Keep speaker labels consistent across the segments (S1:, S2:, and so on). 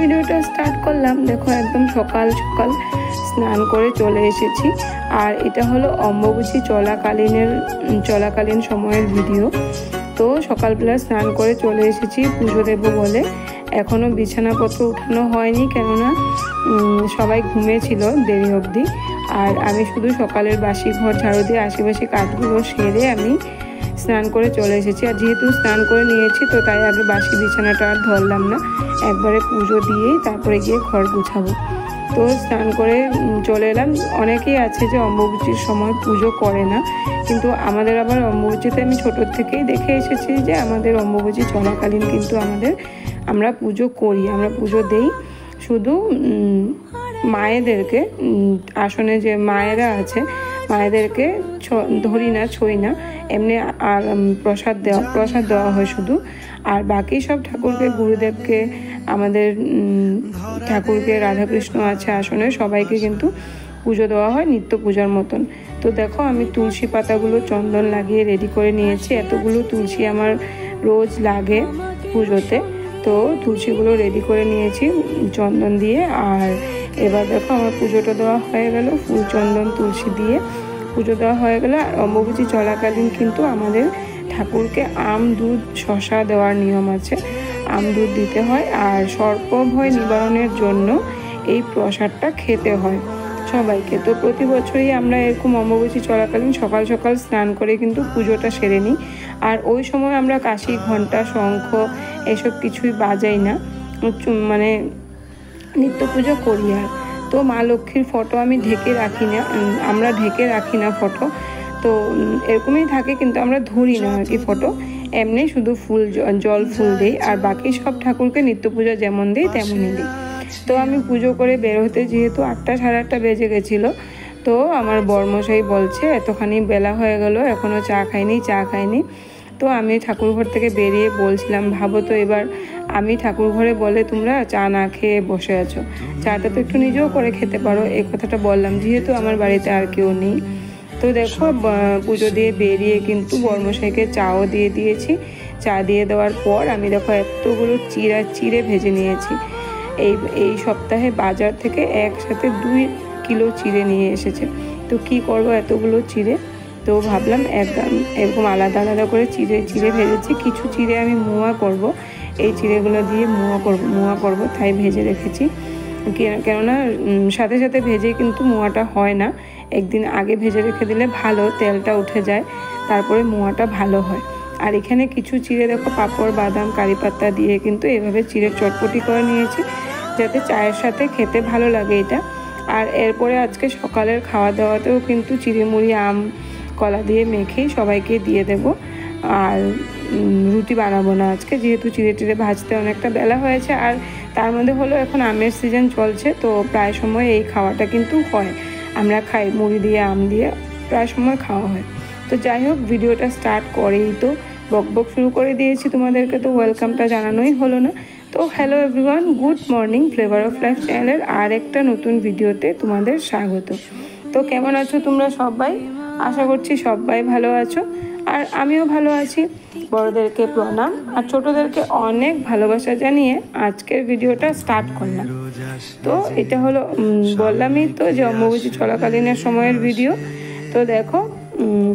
S1: ভিডিওটা স্টার্ট করলাম। দেখো একদম সকাল সকাল স্নান করে চলে এসেছি। আর এটা হলো অম্বুবাচী চলাকালীন সময়ের ভিডিও। তো সকালবেলা স্নান করে চলে এসেছি পুজো দেবো বলে। এখনও বিছানাপত্র উঠানো হয়নি, কেননা সবাই ঘুমিয়েছিল দেরি অবধি। আর আমি শুধু সকালের বাসি ঘর ঝাড়ু দিয়ে আশেপাশে কাজগুলো সেরে আমি স্নান করে চলে এসেছি। আর যেহেতু স্নান করে নিয়েছি, তো তাই আগে বাসি বিছানাটা আর ধরলাম না, একবারে পুজো দিয়েই তারপরে গিয়ে ঘর গুছাবো। তো স্নান করে চলে এলাম। অনেকেই আছে যে অম্বুবাচীর সময় পুজো করে না, কিন্তু আমাদের আবার অম্বুবাচীতে আমি ছোটোর থেকেই দেখে এসেছি যে আমাদের অম্বুবাচী চলাকালীন কিন্তু আমরা পুজো করি, আমরা পুজো দেই। শুধু মায়েদেরকে, আসনে যে মায়েরা আছে মায়েদেরকে ধরি না, ছই না, এমনি আর প্রসাদ দেওয়া হয় শুধু। আর বাকি সব ঠাকুরকে, গুরুদেবকে, আমাদের ঠাকুরকে, রাধাকৃষ্ণ আছে আসনে, সবাইকে কিন্তু পুজো দেওয়া হয় নিত্য পূজার মতন। তো দেখো আমি তুলসী পাতাগুলো চন্দন লাগিয়ে রেডি করে নিয়েছি। এতগুলো তুলসী আমার রোজ লাগে পুজোতে, তো তুলসীগুলো রেডি করে নিয়েছি চন্দন দিয়ে। আর এবার দেখো আমার পুজোটা দেওয়া হয়ে গেল, ফুল চন্দন তুলসী দিয়ে পুজো দেওয়া হয়ে গেল। আর অম্বুবাচী চলাকালীন কিন্তু আমাদের ঠাকুরকে আম, দুধ, শসা দেওয়ার নিয়ম আছে, আম দুধ দিতে হয়। আর সর্পভয় নিবারণের জন্য এই প্রসাদটা খেতে হয় সবাইকে। তো প্রতি বছরই আমরা এরকম অম্বুবাচী চলাকালীন সকাল সকাল স্নান করে কিন্তু পুজোটা সেরে নিই। আর ওই সময় আমরা কাশি, ঘণ্টা, শঙ্খ এসব কিছুই বাজাই না, মানে নিত্য পুজো করি। আর তো মা লক্ষ্মীর ফটো আমি আমরা ঢেকে রাখি না ফটো, তো এরকমই থাকে, কিন্তু আমরা ধরি না আর কি ফটো, এমনি শুধু জল ফুল দিই। আর বাকি সব ঠাকুরকে নিত্য পূজা যেমন দিই তেমনই দিই। তো আমি পুজো করে বের হতে যেহেতু 8টা সাড়ে 8টা বেজে গেছিলো, তো আমার বরমশাই বলছে এতখানি বেলা হয়ে গেল এখনও চা খাইনি। তো আমি ঠাকুরঘর থেকে বেরিয়ে বলছিলাম, ভাবো তো এবার আমি ঠাকুরঘরে বলে তোমরা চা না খেয়ে বসে আছো, চাটা তো একটু নিজেও করে খেতে পারো, এই কথাটা বললাম যেহেতু আমার বাড়িতে আর কেউ নেই। তো দেখো পুজো দিয়ে বেরিয়ে কিন্তু বরমশাইকে চাও দিয়ে দিয়েছি। চা দিয়ে দেওয়ার পর আমি দেখো এতগুলো চিড়ে ভেজে নিয়েছি। এই সপ্তাহে বাজার থেকে একসাথে 2 কিলো চিড়ে নিয়ে এসেছে। তো কি করব এতগুলো চিড়ে, তো ভাবলাম এরকম আলাদা আলাদা করে চিড়ে ভেজেছি। কিছু চিড়ে আমি মোয়া করব, এই চিড়েগুলো দিয়ে মোয়া করব, তাই ভেজে রেখেছি। কেননা সাথে সাথে ভেজে কিন্তু মোয়াটা হয় না, একদিন আগে ভেজে রেখে দিলে ভালো, তেলটা উঠে যায়, তারপরে মোয়াটা ভালো হয়। আর এখানে কিছু চিড়ে দেখো পাঁপড়, বাদাম, কারি পাতা দিয়ে কিন্তু এভাবে চিড়ের চটপটি করে নিয়েছি, যাতে চায়ের সাথে খেতে ভালো লাগে এটা। আর এরপরে আজকে সকালের খাওয়া দাওয়াতেও কিন্তু চিড়ে মুড়ি, আম, কলা দিয়ে মেখেই সবাইকে দিয়ে দেব। আর রুটি বানাবো না আজকে, যেহেতু চিড়ে ভাজতে অনেকটা বেলা হয়েছে। আর তার মধ্যে হলো এখন আমের সিজন চলছে, তো প্রায় সময় এই খাওয়াটা কিন্তু হয়, আমরা খাই মুড়ি দিয়ে, আম দিয়ে প্রায় সময় খাওয়া হয়। তো যাই হোক, ভিডিওটা স্টার্ট করেই তো বকবক শুরু করে দিয়েছি, তোমাদেরকে তো ওয়েলকামটা জানানোই হলো না। তো hello everyone, good morning. Flavour of life চ্যানেলের আর একটা নতুন ভিডিওতে তোমাদের স্বাগত। তো কেমন আছো তোমরা সবাই? আশা করছি সবাই ভালো আছো, আর আমিও ভালো আছি। বড়দেরকে প্রণাম আর ছোটদেরকে অনেক ভালোবাসা জানিয়ে আজকের ভিডিওটা স্টার্ট করলাম। তো এটা হলো বললামই তো যে অম্বুবাচী চলাকালীনের সময়ের ভিডিও। তো দেখো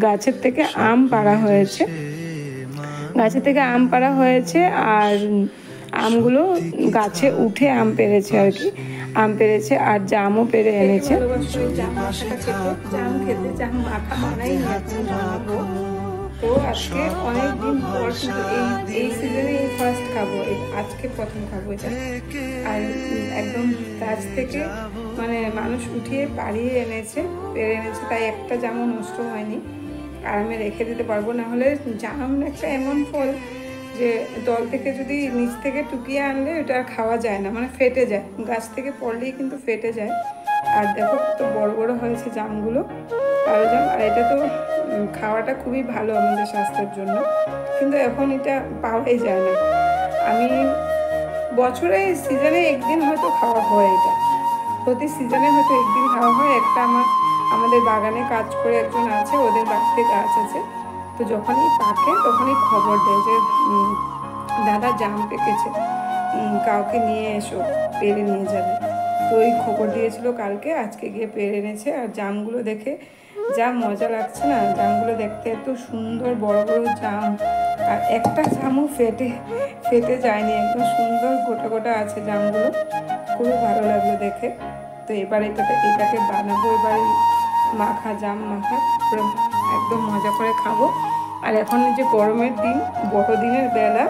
S1: গাছের থেকে আম পাড়া হয়েছে, আর আমগুলো গাছে উঠে আম পেড়েছে আর কি, আর জামও পেড়ে এনেছে। তো আজকে অনেকদিন পর কিন্তু এই সিজনে ফার্স্ট খাবো, আজকে প্রথম খাবো এটা। আর একদম গাছ থেকে মানে মানুষ উঠিয়ে পেড়ে এনেছে, তাই একটা জামও নষ্ট হয়নি। আর আমি রেখে দিতে পারবো না, হলে জাম একটা এমন ফল যে দল থেকে যদি নিচ থেকে টুকিয়ে আনলে ওটা খাওয়া যায় না, মানে ফেটে যায়, গাছ থেকে পড়লেই কিন্তু ফেটে যায়। আর দেখো তো বড় বড় হয়েছে জামগুলো, কালো জাম। আর এটা তো খাওয়াটা খুবই ভালো আমাদের স্বাস্থ্যের জন্য, কিন্তু এখন এটা পাওয়াই যায় না। আমি বছরে সিজনে একদিন হয়তো খাওয়া হয়, এটা প্রতি সিজনে হয়তো একদিন খাওয়া হয়। একটা আমাদের বাগানে কাজ করে একজন আছে, ওদের বাড়িতে গাছ আছে, তো যখনই পাকে তখনই খবর দেয় যে দাদা জাম পেকেছে, কাউকে নিয়ে এসো, পেরে নিয়ে যাবে। তো ওই খবর দিয়েছিল কালকে, আজকে গিয়ে পেরে এনেছে। আর জামগুলো দেখে যা মজা লাগছে না, জামগুলো দেখতে এত সুন্দর বড় বড় জাম, আর একটা জামও ফেটে যায়নি, একদম সুন্দর গোটা গোটা আছে জামগুলো, খুবই ভালো লাগলো দেখে। তো এবার এটাকে বানাবো, এবার মাখা জাম মাখা পুরো একদম মজা করে খাবো। আর এখন যে গরমের দিন, বড়দিনের বেলা,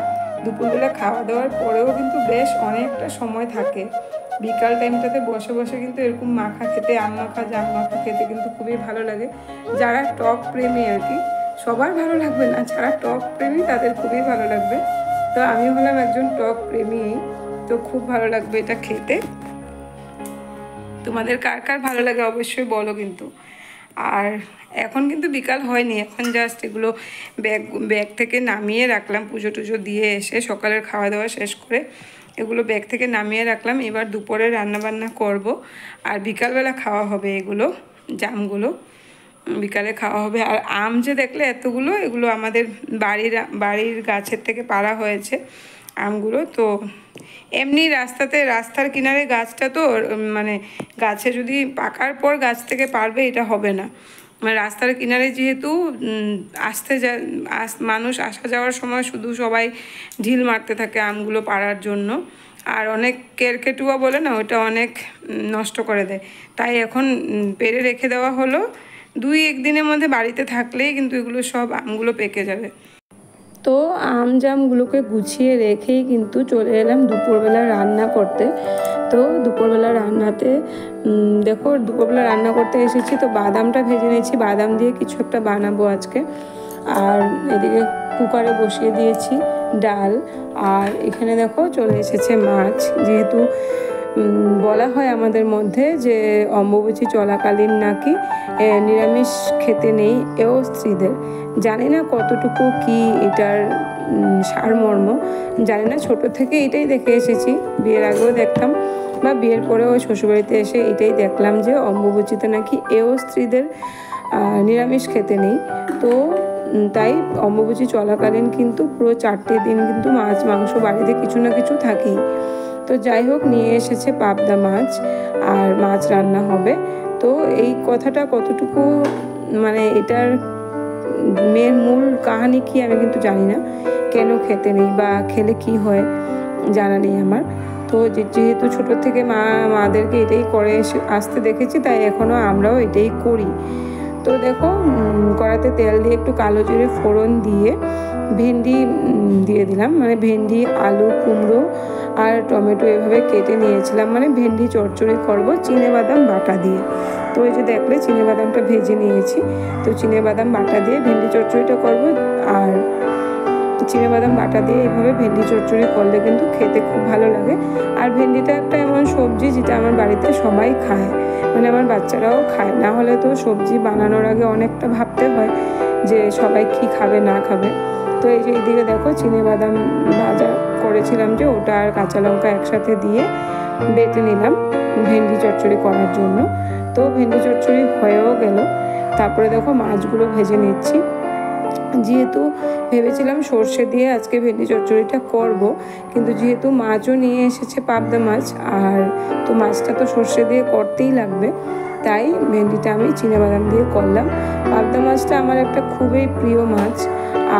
S1: দুপুরবেলা খাওয়া দাওয়ার পরেও কিন্তু বেশ অনেকটা সময় থাকে, বিকাল টাইমটাতে বসে বসে কিন্তু এরকম মাখা খেতে, আম মাখা জাম মাখা খেতে কিন্তু খুবই ভালো লাগে। যারা টক প্রেমী আর কি, সবার ভালো লাগবে না, যারা টক প্রেমী তাদের খুবই ভালো লাগবে। তো আমি হলাম একজন টক প্রেমী, তো খুব ভালো লাগবে এটা খেতে। তোমাদের কার কার ভালো লাগে অবশ্যই বলো কিন্তু। আর এখন কিন্তু বিকাল হয়নি, এখন জাস্ট এগুলো ব্যাগ থেকে নামিয়ে রাখলাম, পুজো টুজো দিয়ে এসে সকালের খাওয়া দাওয়া শেষ করে এগুলো ব্যাগ থেকে নামিয়ে রাখলাম। এবার দুপুরে রান্নাবান্না করব, আর বিকালবেলা খাওয়া হবে এগুলো জামগুলো, বিকালে খাওয়া হবে। আর আম যে দেখলে এতগুলো, এগুলো আমাদের বাড়ির গাছের থেকে পাড়া হয়েছে আমগুলো। তো এমনি রাস্তার কিনারে গাছটা, তো মানে গাছে যদি পাকার পর গাছ থেকে পারবে এটা হবে না, মানে রাস্তার কিনারে যেহেতু মানুষ আসা যাওয়ার সময় শুধু সবাই ঢিল মারতে থাকে আমগুলো পাড়ার জন্য, আর অনেক কেরকেটুয়া বলে না, ওটা অনেক নষ্ট করে দেয়। তাই এখন পেরে রেখে দেওয়া হলো, 2-1 দিনের মধ্যে বাড়িতে থাকলেই কিন্তু এগুলো সব আমগুলো পেকে যাবে। তো আম জামগুলোকে গুছিয়ে রেখেই কিন্তু চলে এলাম দুপুরবেলা রান্না করতে। তো দুপুরবেলা রান্নাতে দেখো, দুপুরবেলা রান্না করতে এসেছি, তো বাদামটা ভেজে নিয়েছি, বাদাম দিয়ে কিছু একটা বানাবো আজকে। আর এদিকে কুকারে বসিয়ে দিয়েছি ডাল, আর এখানে দেখো চলে এসেছে মাছ। যেহেতু বলা হয় আমাদের মধ্যে যে অম্বুবাচী চলাকালীন নাকি নিরামিষ খেতে নেই, এও স্ত্রীদের। জানি না কতটুকু কি এটার সারমর্ম, জানি না, ছোট থেকে এটাই দেখে এসেছি, বিয়ের আগেও দেখতাম বা বিয়ের পরেও ওই শ্বশুরবাড়িতে এসে এটাই দেখলাম যে অম্বুবাচীতে নাকি এও স্ত্রীদের নিরামিষ খেতে নেই। তো তাই অম্বুবাচী চলাকালীন কিন্তু পুরো 4টে দিন কিন্তু মাছ মাংস বাড়িতে কিছু না কিছু থাকেই। তো যাই হোক, নিয়ে এসেছে পাবদা মাছ, আর মাছ রান্না হবে। তো এই কথাটা কতটুকু মানে এটার মূল কাহিনী কি আমি কিন্তু জানি না, কেন খেতে নেই বা খেলে কি হয় জানা নেই আমার। তো যেহেতু ছোটোর থেকে মাদেরকে এটাই করে আসতে দেখেছি, তাই এখনও আমরাও এটাই করি। তো দেখো, কড়াতে তেল দিয়ে একটু কালো জিরে ফোড়ন দিয়ে ভেন্ডি দিয়ে দিলাম, মানে ভেন্ডি, আলু, কুমড়ো আর টমেটো এভাবে কেটে নিয়েছিলাম, মানে ভেন্ডি চচ্চড়ি করব চিনেবাদাম বাটা দিয়ে। তো এই যে দেখলে চিনেবাদামটা ভেজে নিয়েছি, তো চিনেবাদাম বাটা দিয়ে ভেন্ডি চচ্চড়িটা করব। আর চিনেবাদাম বাটা দিয়ে এইভাবে ভেন্ডি চচ্চড়ি করলে কিন্তু খেতে খুব ভালো লাগে। আর ভেন্ডিটা একটা এমন সবজি যেটা আমার বাড়িতে সবাই খায়, মানে আমার বাচ্চারাও খায়, না হলে তো সবজি বানানোর আগে অনেকটা ভাবতে হয় যে সবাই কি খাবে না খাবে। তো এই যে এইদিকে দেখো চিনেবাদাম ভাজা করেছিলাম, যে ওটা আর কাঁচা লঙ্কা একসাথে দিয়ে বেটে নিলাম ভেন্ডি চচ্চড়ি করার জন্য। তো ভেন্ডি চচ্চড়ি হয়েও গেল। তারপরে দেখো মাছগুলো ভেজে নিচ্ছি, যেহেতু ভেবেছিলাম সর্ষে দিয়ে আজকে ভেন্ডি চচ্চড়িটা করব, কিন্তু যেহেতু মাছও নিয়ে এসেছে পাবদা মাছ, আর তো মাছটা তো সর্ষে দিয়ে করতেই লাগবে, তাই ভেন্ডিটা আমি চিনেবাদাম দিয়ে করলাম। পাবদা মাছটা আমার একটা খুবই প্রিয় মাছ,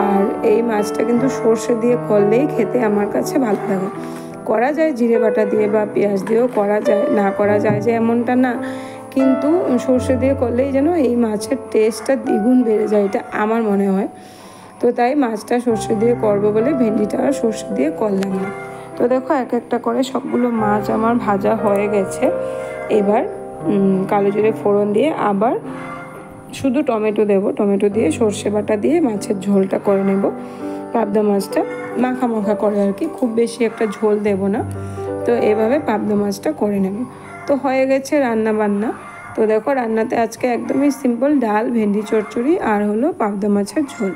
S1: আর এই মাছটা কিন্তু সর্ষে দিয়ে করলেই খেতে আমার কাছে ভালো লাগে। করা যায় জিরে বাটা দিয়ে বা পেঁয়াজ দিয়েও করা যায়, না করা যায় যে এমনটা না, কিন্তু সর্ষে দিয়ে করলেই যেন এই মাছের টেস্টটা দ্বিগুণ বেড়ে যায়, এটা আমার মনে হয়। তো তাই মাছটা সর্ষে দিয়ে করবো বলে ভেন্ডিটা আর সর্ষে দিয়ে করলাম না। তো দেখো এক একটা করে সবগুলো মাছ আমার ভাজা হয়ে গেছে। এবার কালো জিরে ফোড়ন দিয়ে আবার শুধু টমেটো দেব, টমেটো দিয়ে সর্ষে বাটা দিয়ে মাছের ঝোলটা করে নেব। পাবদা মাছটা মাখা মাখা করে আর কি, খুব বেশি একটা ঝোল দেব না। তো এভাবে পাবদা মাছটা করে নেব। তো হয়ে গেছে রান্না বান্না। তো দেখো রান্নাতে আজকে একদমই সিম্পল, ডাল, ভেন্ডি চচ্চড়ি আর হলো পাবদা মাছের ঝোল।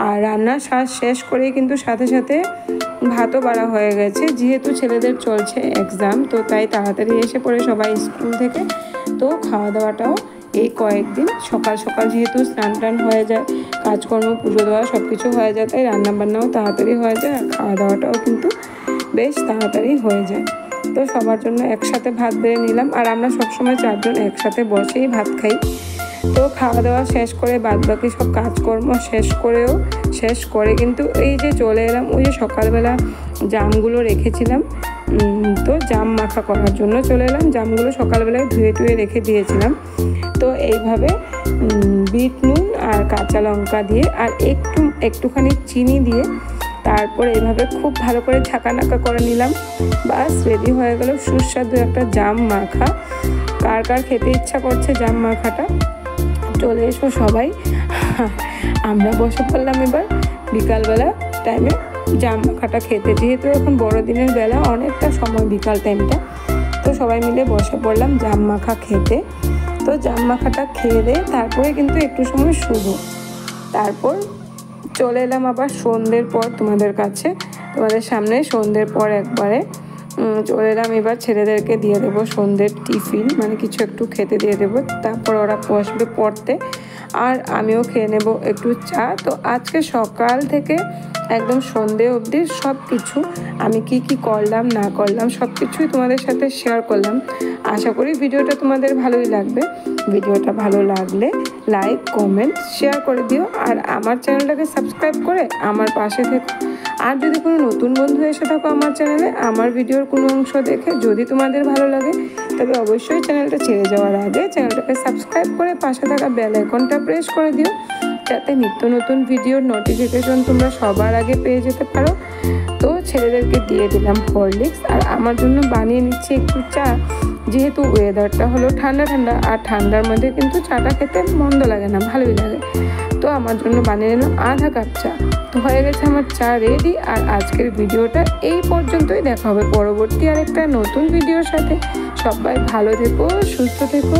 S1: আর রান্নার শেষ করেই কিন্তু সাথে সাথে ভাতও বাড়া হয়ে গেছে, যেহেতু ছেলেদের চলছে এক্সাম, তো তাই তাড়াতাড়ি এসে পড়ে সবাই স্কুল থেকে। তো খাওয়া দাওয়াটাও এই কয়েকদিন সকাল সকাল যেহেতু স্নান টান হয়ে যায়, কাজকর্ম পুজো দেওয়া সব কিছু হয়ে যায়, তাই রান্নাবান্নাও তাড়াতাড়ি হয়ে যায়, আর খাওয়া দাওয়াটাও কিন্তু বেশ তাড়াতাড়ি হয়ে যায়। তো সবার জন্য একসাথে ভাত বেড়ে নিলাম, আর আমরা সবসময় 4 জন একসাথে বসেই ভাত খাই। তো খাওয়া দাওয়া শেষ করে বাদবাকি সব কাজকর্ম শেষ করে কিন্তু এই যে চলে এলাম, ওই যে সকালবেলা জামগুলো রেখেছিলাম, তো জাম মাখা করার জন্য চলে এলাম। জামগুলো সকালবেলায় ধুয়ে রেখে দিয়েছিলাম। তো এইভাবে বিট নুন আর কাঁচা লঙ্কা দিয়ে আর একটুখানি চিনি দিয়ে তারপর এইভাবে খুব ভালো করে ছাঁকানাকা করে নিলাম। বাস রেডি হয়ে গেল সুস্বাদু একটা জাম মাখা। কার কার খেতে ইচ্ছা করছে জাম মাখাটা, চলে এসো সবাই। আমরা বসে পড়লাম এবার বিকালবেলা টাইমে জাম মাখাটা খেতে, যেহেতু এখন বড়দিনের বেলা অনেকটা সময় বিকাল টাইমটা, তো সবাই মিলে বসে পড়লাম জাম মাখা খেতে। তো জাম মাখাটা খেয়ে দিয়ে তারপরে কিন্তু একটু সময় শুরু, তারপর চলে এলাম আবার সন্ধ্যের পর তোমাদের সামনে সন্ধ্যের পর একবারে চলে এলাম। এবার ছেলেদেরকে দিয়ে দেবো সন্ধ্যের টিফিন, মানে কিছু একটু খেতে দিয়ে দেবো, তারপর ওরা বসবে পড়তে আর আমিও খেয়ে নেব একটু চা। তো আজকে সকাল থেকে একদম সন্ধ্যে অবধি সব কিছু আমি কি করলাম না করলাম সব কিছুই তোমাদের সাথে শেয়ার করলাম। আশা করি ভিডিওটা তোমাদের ভালোই লাগবে। ভিডিওটা ভালো লাগলে লাইক কমেন্ট শেয়ার করে দিও, আর আমার চ্যানেলটাকে সাবস্ক্রাইব করে আমার পাশে থেকো। আর যদি কোনো নতুন বন্ধু এসে থাকো আমার চ্যানেলে, আমার ভিডিওর কোনো অংশ দেখে যদি তোমাদের ভালো লাগে, তবে অবশ্যই চ্যানেলটা ছেড়ে যাওয়ার আগে চ্যানেলটাকে সাবস্ক্রাইব করে পাশে থাকা বেল আইকনটা প্রেস করে দিও, যাতে নিত্য নতুন ভিডিওর নোটিফিকেশন তোমরা সবার আগে পেয়ে যেতে পারো। তো ছেলেদেরকে দিয়ে দিলাম হরলিক্স, আর আমার জন্য বানিয়ে নিচ্ছি একটু চা, যেহেতু ওয়েদারটা হলো ঠান্ডা আর ঠান্ডার মধ্যে কিন্তু চাটা খেতে মন্দ লাগে না, ভালোই লাগে। তো আমার জন্য বানিয়ে নিলাম আধা কাপ চা। তো হয়ে গেছে আমার চা রেডি। আর আজকের ভিডিওটা এই পর্যন্তই, দেখা হবে পরবর্তী আরেকটা নতুন ভিডিওর সাথে। সবাই ভালো থেকো, সুস্থ থেকো,